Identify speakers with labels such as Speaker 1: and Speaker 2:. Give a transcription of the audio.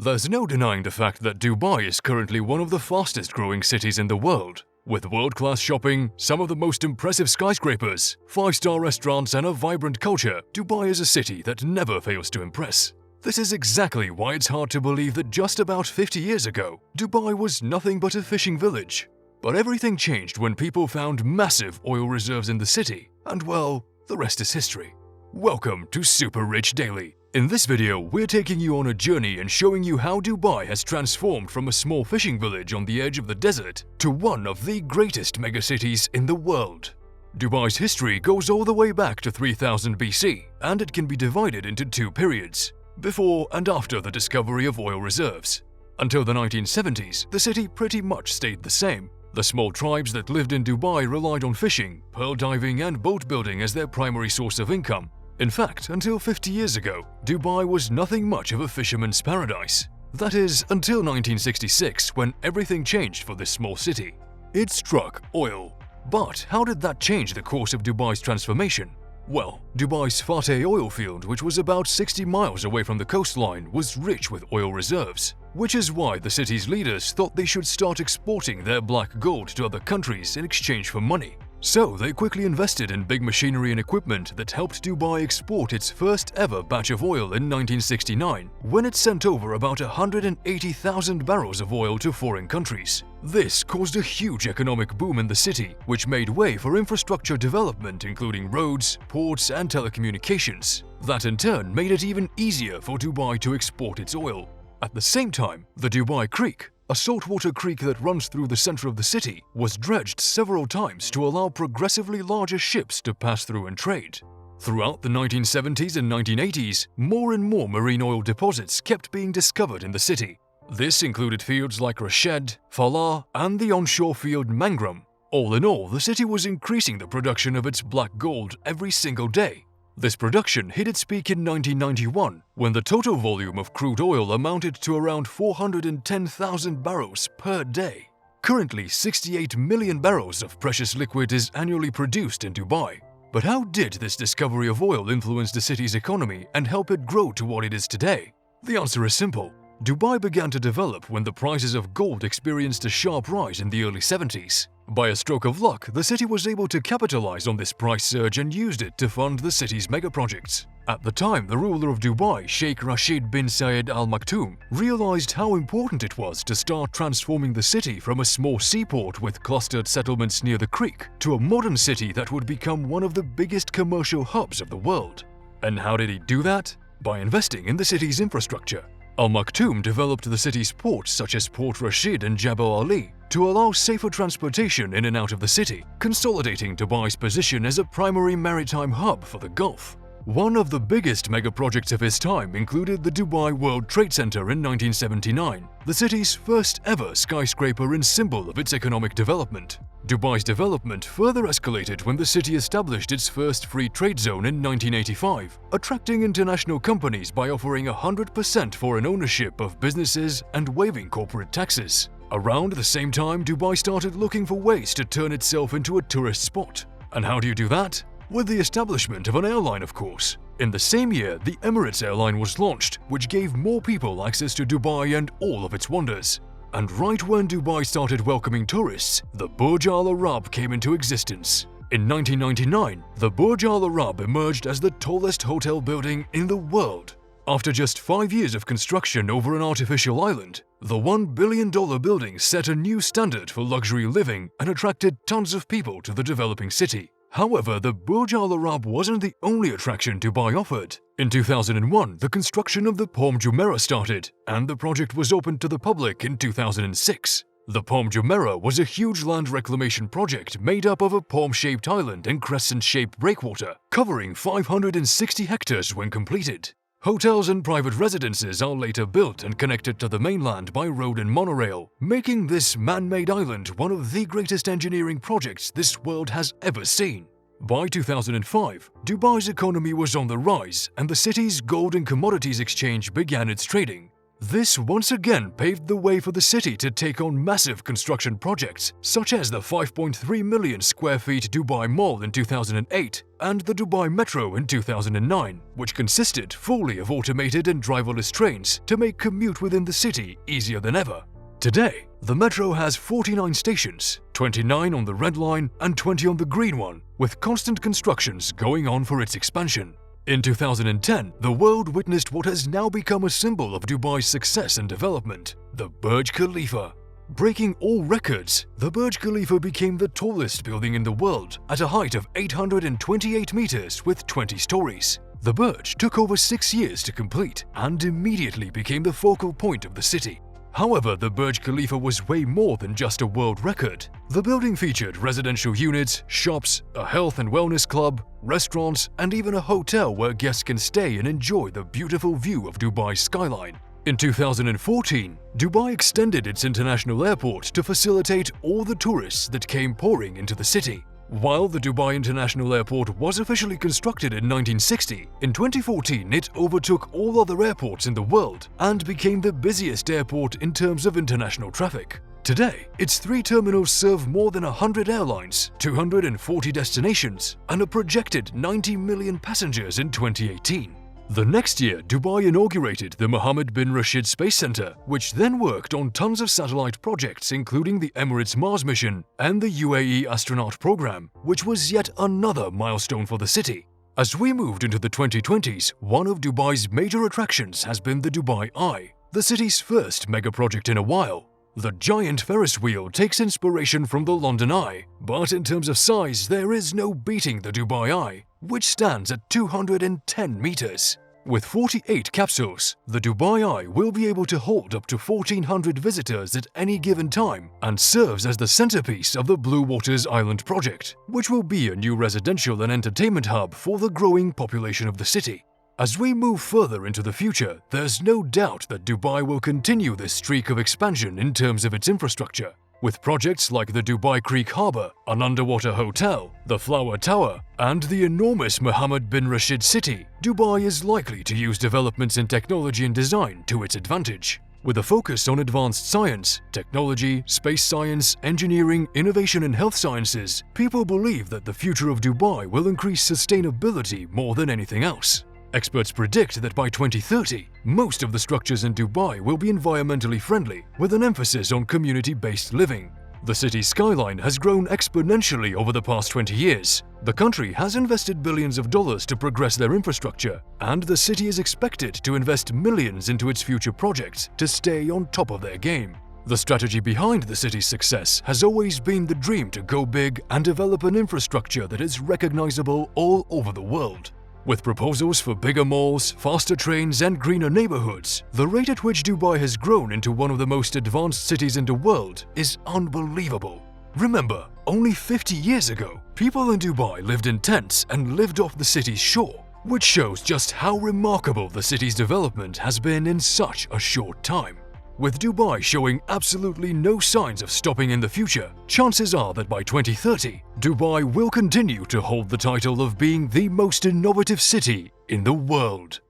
Speaker 1: There's no denying the fact that Dubai is currently one of the fastest growing cities in the world. With world-class shopping, some of the most impressive skyscrapers, 5-star restaurants and a vibrant culture, Dubai is a city that never fails to impress. This is exactly why it's hard to believe that just about 50 years ago, Dubai was nothing but a fishing village. But everything changed when people found massive oil reserves in the city, and well, the rest is history. Welcome to Super Rich Daily. In this video, we're taking you on a journey and showing you how Dubai has transformed from a small fishing village on the edge of the desert to one of the greatest megacities in the world. Dubai's history goes all the way back to 3000 BC, and it can be divided into two periods, before and after the discovery of oil reserves. Until the 1970s, the city pretty much stayed the same. The small tribes that lived in Dubai relied on fishing, pearl diving and boat building as their primary source of income. In fact, until 50 years ago, Dubai was nothing much of a fisherman's paradise. That is, until 1966, when everything changed for this small city. It struck oil. But how did that change the course of Dubai's transformation? Well, Dubai's Fateh oil field, which was about 60 miles away from the coastline, was rich with oil reserves, which is why the city's leaders thought they should start exporting their black gold to other countries in exchange for money. So they quickly invested in big machinery and equipment that helped Dubai export its first ever batch of oil in 1969, when it sent over about 180,000 barrels of oil to foreign countries. This caused a huge economic boom in the city, which made way for infrastructure development including roads, ports and telecommunications. That in turn made it even easier for Dubai to export its oil. At the same time, the Dubai Creek, a saltwater creek that runs through the center of the city, was dredged several times to allow progressively larger ships to pass through and trade. Throughout the 1970s and 1980s, more and more marine oil deposits kept being discovered in the city. This included fields like Rashed, Falah, and the onshore field Mangram. All in all, the city was increasing the production of its black gold every single day. This production hit its peak in 1991, when the total volume of crude oil amounted to around 410,000 barrels per day. Currently, 68 million barrels of precious liquid is annually produced in Dubai. But how did this discovery of oil influence the city's economy and help it grow to what it is today? The answer is simple. Dubai began to develop when the prices of gold experienced a sharp rise in the early 70s. By a stroke of luck, the city was able to capitalize on this price surge and used it to fund the city's megaprojects. At the time, the ruler of Dubai, Sheikh Rashid bin Zayed Al Maktoum, realized how important it was to start transforming the city from a small seaport with clustered settlements near the creek to a modern city that would become one of the biggest commercial hubs of the world. And how did he do that? By investing in the city's infrastructure. Al Maktoum developed the city's ports such as Port Rashid and Jebel Ali to allow safer transportation in and out of the city, consolidating Dubai's position as a primary maritime hub for the Gulf. One of the biggest mega-projects of his time included the Dubai World Trade Center in 1979, the city's first ever skyscraper and symbol of its economic development. Dubai's development further escalated when the city established its first free trade zone in 1985, attracting international companies by offering 100% foreign ownership of businesses and waiving corporate taxes. Around the same time, Dubai started looking for ways to turn itself into a tourist spot. And how do you do that? With the establishment of an airline, of course. In the same year, the Emirates airline was launched, which gave more people access to Dubai and all of its wonders. And right when Dubai started welcoming tourists, the Burj Al Arab came into existence. In 1999, the Burj Al Arab emerged as the tallest hotel building in the world. After just 5 years of construction over an artificial island, the $1 billion building set a new standard for luxury living and attracted tons of people to the developing city. However, the Burj Al Arab wasn't the only attraction Dubai offered. In 2001, the construction of the Palm Jumeirah started, and the project was opened to the public in 2006. The Palm Jumeirah was a huge land reclamation project made up of a palm-shaped island and crescent-shaped breakwater, covering 560 hectares when completed. Hotels and private residences are later built and connected to the mainland by road and monorail, making this man-made island one of the greatest engineering projects this world has ever seen. By 2005, Dubai's economy was on the rise and the city's gold and commodities exchange began its trading. This once again paved the way for the city to take on massive construction projects, such as the 5.3 million square feet Dubai Mall in 2008 and the Dubai Metro in 2009, which consisted fully of automated and driverless trains to make commute within the city easier than ever. Today, the Metro has 49 stations, 29 on the Red Line and 20 on the Green One, with constant constructions going on for its expansion. In 2010, the world witnessed what has now become a symbol of Dubai's success and development, the Burj Khalifa. Breaking all records, the Burj Khalifa became the tallest building in the world at a height of 828 meters with 20 stories. The Burj took over 6 years to complete and immediately became the focal point of the city. However, the Burj Khalifa was way more than just a world record. The building featured residential units, shops, a health and wellness club, restaurants, and even a hotel where guests can stay and enjoy the beautiful view of Dubai's skyline. In 2014, Dubai extended its international airport to facilitate all the tourists that came pouring into the city. While the Dubai International Airport was officially constructed in 1960, in 2014 it overtook all other airports in the world and became the busiest airport in terms of international traffic. Today, its 3 terminals serve more than 100 airlines, 240 destinations, and a projected 90 million passengers in 2018. The next year, Dubai inaugurated the Mohammed bin Rashid Space Center, which then worked on tons of satellite projects including the Emirates Mars mission and the UAE astronaut program, which was yet another milestone for the city. As we moved into the 2020s, one of Dubai's major attractions has been the Dubai Eye, the city's first mega project in a while. The giant Ferris wheel takes inspiration from the London Eye, but in terms of size, there is no beating the Dubai Eye, which stands at 210 meters. With 48 capsules, the Dubai Eye will be able to hold up to 1,400 visitors at any given time and serves as the centerpiece of the Blue Waters Island project, which will be a new residential and entertainment hub for the growing population of the city. As we move further into the future, there's no doubt that Dubai will continue this streak of expansion in terms of its infrastructure. With projects like the Dubai Creek Harbour, an underwater hotel, the Flower Tower, and the enormous Mohammed bin Rashid City, Dubai is likely to use developments in technology and design to its advantage. With a focus on advanced science, technology, space science, engineering, innovation and health sciences, people believe that the future of Dubai will increase sustainability more than anything else. Experts predict that by 2030, most of the structures in Dubai will be environmentally friendly, with an emphasis on community-based living. The city's skyline has grown exponentially over the past 20 years. The country has invested billions of dollars to progress their infrastructure, and the city is expected to invest millions into its future projects to stay on top of their game. The strategy behind the city's success has always been the dream to go big and develop an infrastructure that is recognizable all over the world. With proposals for bigger malls, faster trains and greener neighborhoods, the rate at which Dubai has grown into one of the most advanced cities in the world is unbelievable. Remember, only 50 years ago, people in Dubai lived in tents and lived off the city's shore, which shows just how remarkable the city's development has been in such a short time. With Dubai showing absolutely no signs of stopping in the future, chances are that by 2030, Dubai will continue to hold the title of being the most innovative city in the world.